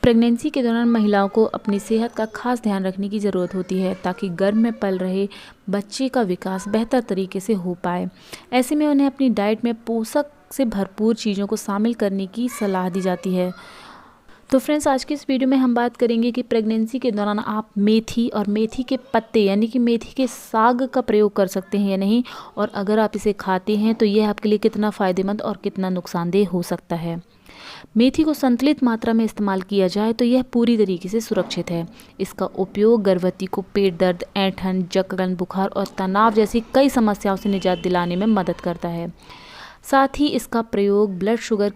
Pregnancy के दौरान महिलाओं को अपनी सेहत का खास ध्यान रखने की ज़रूरत होती है ताकि गर्भ में पल रहे बच्चे का विकास बेहतर तरीके से हो पाए। ऐसे में उन्हें अपनी डाइट में पोषक से भरपूर चीज़ों को शामिल करने की सलाह दी जाती है। तो फ्रेंड्स, आज की इस वीडियो में हम बात करेंगे कि प्रेगनेंसी के दौरान आप मेथी और मेथी के पत्ते यानी कि मेथी के साग का प्रयोग कर सकते हैं या नहीं, और अगर आप इसे खाते हैं तो यह आपके लिए कितना फ़ायदेमंद और कितना नुकसानदेह हो सकता है। मेथी को संतुलित मात्रा में इस्तेमाल किया जाए तो यह पूरी तरीके से सुरक्षित है। इसका उपयोग गर्भवती को पेट दर्द, ऐंठन, जकड़न, बुखार और तनाव जैसी कई समस्याओं से निजात दिलाने में मदद करता है। साथ ही इसका प्रयोग ब्लड शुगर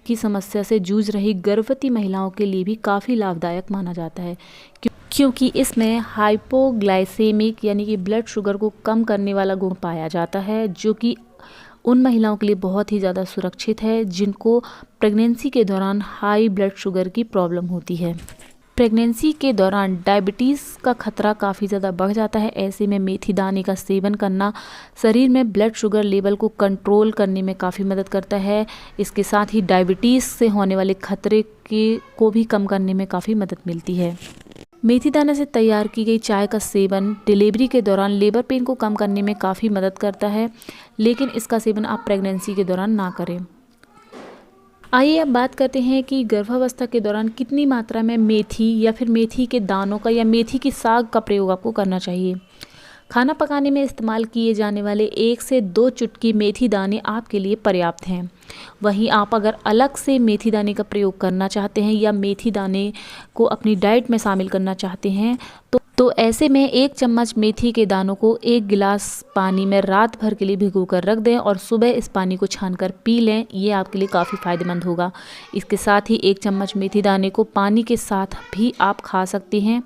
की समस्या से जूझ रही गर्भवती महिलाओं के लिए भी काफ़ी लाभदायक माना जाता है, क्योंकि इसमें हाइपोग्लाइसेमिक यानी कि ब्लड शुगर को कम करने वाला गुण पाया जाता है, जो कि उन महिलाओं के लिए बहुत ही ज़्यादा सुरक्षित है जिनको प्रेगनेंसी के दौरान हाई ब्लड शुगर की प्रॉब्लम होती है। प्रेगनेंसी के दौरान डायबिटीज़ का खतरा काफ़ी ज़्यादा बढ़ जाता है। ऐसे में मेथी दाने का सेवन करना शरीर में ब्लड शुगर लेवल को कंट्रोल करने में काफ़ी मदद करता है। इसके साथ ही डायबिटीज़ से होने वाले खतरे को भी कम करने में काफ़ी मदद मिलती है। मेथी दाने से तैयार की गई चाय का सेवन डिलीवरी के दौरान लेबर पेन को कम करने में काफ़ी मदद करता है, लेकिन इसका सेवन आप प्रेगनेंसी के दौरान ना करें। आइए अब बात करते हैं कि गर्भावस्था के दौरान कितनी मात्रा में मेथी या फिर मेथी के दानों का या मेथी की साग का प्रयोग आपको करना चाहिए। खाना पकाने में इस्तेमाल किए जाने वाले 1 से 2 चुटकी मेथी दाने आपके लिए पर्याप्त हैं। वहीं आप अगर अलग से मेथी दाने का प्रयोग करना चाहते हैं या मेथी दाने को अपनी डाइट में शामिल करना चाहते हैं तो ऐसे में 1 चम्मच मेथी के दानों को 1 गिलास पानी में रात भर के लिए भिगो कर रख दें और सुबह इस पानी को छानकर पी लें। ये आपके लिए काफ़ी फ़ायदेमंद होगा। इसके साथ ही 1 चम्मच मेथी दाने को पानी के साथ भी आप खा सकते हैं।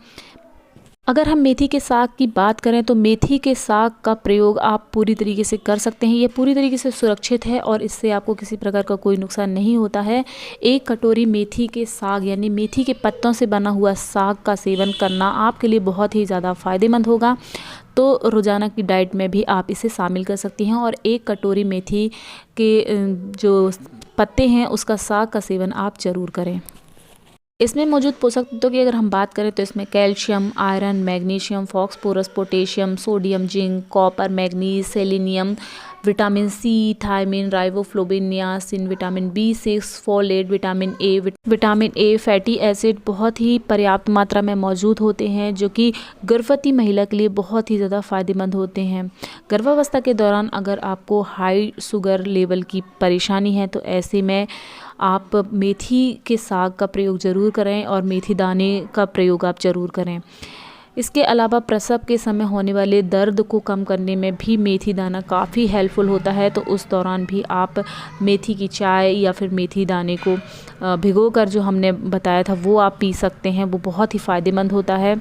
अगर हम मेथी के साग की बात करें तो मेथी के साग का प्रयोग आप पूरी तरीके से कर सकते हैं। ये पूरी तरीके से सुरक्षित है और इससे आपको किसी प्रकार का कोई नुकसान नहीं होता है। 1 कटोरी मेथी के साग यानी मेथी के पत्तों से बना हुआ साग का सेवन करना आपके लिए बहुत ही ज़्यादा फ़ायदेमंद होगा। तो रोज़ाना की डाइट में भी आप इसे शामिल कर सकती हैं और 1 कटोरी मेथी के जो पत्ते हैं उसका साग का सेवन आप ज़रूर करें। इसमें मौजूद पोषक तत्वों की अगर हम बात करें तो इसमें calcium, iron, magnesium, phosphorus, potassium, sodium, zinc, copper, manganese, selenium, vitamin C, thiamine, riboflavin, niacin, vitamin B6, folate, vitamin A, fatty acid बहुत ही पर्याप्त मात्रा में मौजूद होते हैं, जो कि गर्भवती महिला के लिए बहुत ही ज़्यादा फ़ायदेमंद होते हैं। गर्भावस्था के दौरान अगर आपको हाई शुगर लेवल की परेशानी है तो ऐसे में आप मेथी के साग का प्रयोग ज़रूर करें और मेथी दाने का प्रयोग आप ज़रूर करें। इसके अलावा प्रसव के समय होने वाले दर्द को कम करने में भी मेथी दाना काफ़ी हेल्पफुल होता है, तो उस दौरान भी आप मेथी की चाय या फिर मेथी दाने को भिगोकर जो हमने बताया था वो आप पी सकते हैं। वो बहुत ही फ़ायदेमंद होता है।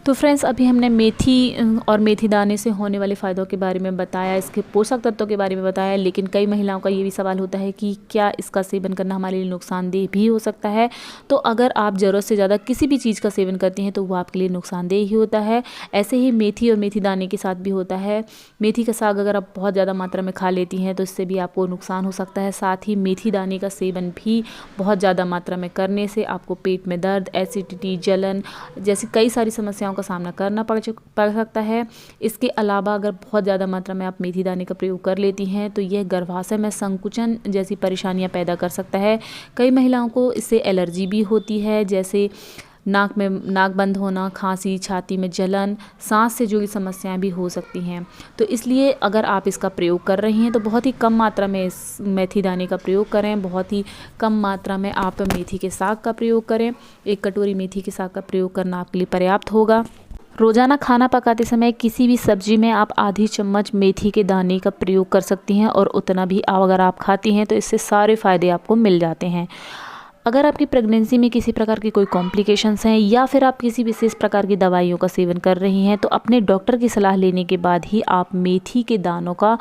तो फ्रेंड्स, अभी हमने मेथी और मेथी दाने से होने वाले फ़ायदों के बारे में बताया, इसके पोषक तत्वों के बारे में बताया, लेकिन कई महिलाओं का ये भी सवाल होता है कि क्या इसका सेवन करना हमारे लिए नुकसानदेह भी हो सकता है। तो अगर आप ज़रूरत से ज़्यादा किसी भी चीज़ का सेवन करती हैं तो वो आपके लिए नुकसानदेह ही होता है। ऐसे ही मेथी और मेथी दाने के साथ भी होता है। मेथी का साग अगर आप बहुत ज़्यादा मात्रा में खा लेती हैं तो इससे भी आपको नुकसान हो सकता है। साथ ही मेथी दाने का सेवन भी बहुत ज़्यादा मात्रा में करने से आपको पेट में दर्द, एसिडिटी, जलन जैसी कई सारी समस्याओं का सामना करना पड़ सकता है। इसके अलावा अगर बहुत ज़्यादा मात्रा में आप मेथी दाने का प्रयोग कर लेती हैं तो यह गर्भाशय में संकुचन जैसी परेशानियां पैदा कर सकता है। कई महिलाओं को इससे एलर्जी भी होती है, जैसे नाक बंद होना, खांसी, छाती में जलन, सांस से जुड़ी समस्याएं भी हो सकती हैं। तो इसलिए अगर आप इसका प्रयोग कर रही हैं तो बहुत ही कम मात्रा में इस मेथी दाने का प्रयोग करें। बहुत ही कम मात्रा में आप मेथी के साग का प्रयोग करें। 1 कटोरी मेथी के साग का प्रयोग करना आपके लिए पर्याप्त होगा। रोज़ाना खाना पकाते समय किसी भी सब्जी में आप आधी चम्मच मेथी के दाने का प्रयोग कर सकती हैं और उतना भी अगर आप खाती हैं तो इससे सारे फ़ायदे आपको मिल जाते हैं। अगर आपकी प्रेगनेंसी में किसी प्रकार की कोई कॉम्प्लिकेशंस हैं या फिर आप किसी विशेष प्रकार की दवाइयों का सेवन कर रही हैं तो अपने डॉक्टर की सलाह लेने के बाद ही आप मेथी के दानों का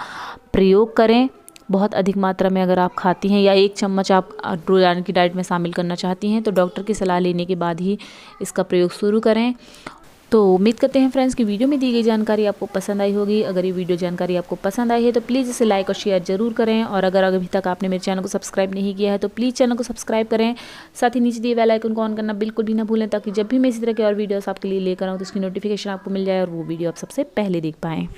प्रयोग करें। बहुत अधिक मात्रा में अगर आप खाती हैं या 1 चम्मच आप रोज़ाना की डाइट में शामिल करना चाहती हैं तो डॉक्टर की सलाह लेने के बाद ही इसका प्रयोग शुरू करें। तो उम्मीद करते हैं फ्रेंड्स कि वीडियो में दी गई जानकारी आपको पसंद आई होगी। अगर ये वीडियो जानकारी आपको पसंद आई है तो प्लीज़ इसे लाइक और शेयर जरूर करें, और अगर अभी तक आपने मेरे चैनल को सब्सक्राइब नहीं किया है तो प्लीज़ चैनल को सब्सक्राइब करें। साथ ही नीचे दिए बेल आइकन को ऑन करना बिल्कुल भी ना भूलें, ताकि जब भी मैं इसी तरह के और वीडियोस आपके लिए लेकर आऊँ तो उसकी नोटिफिकेशन आपको मिल जाए और वो वीडियो आप सबसे पहले देख पाएँ।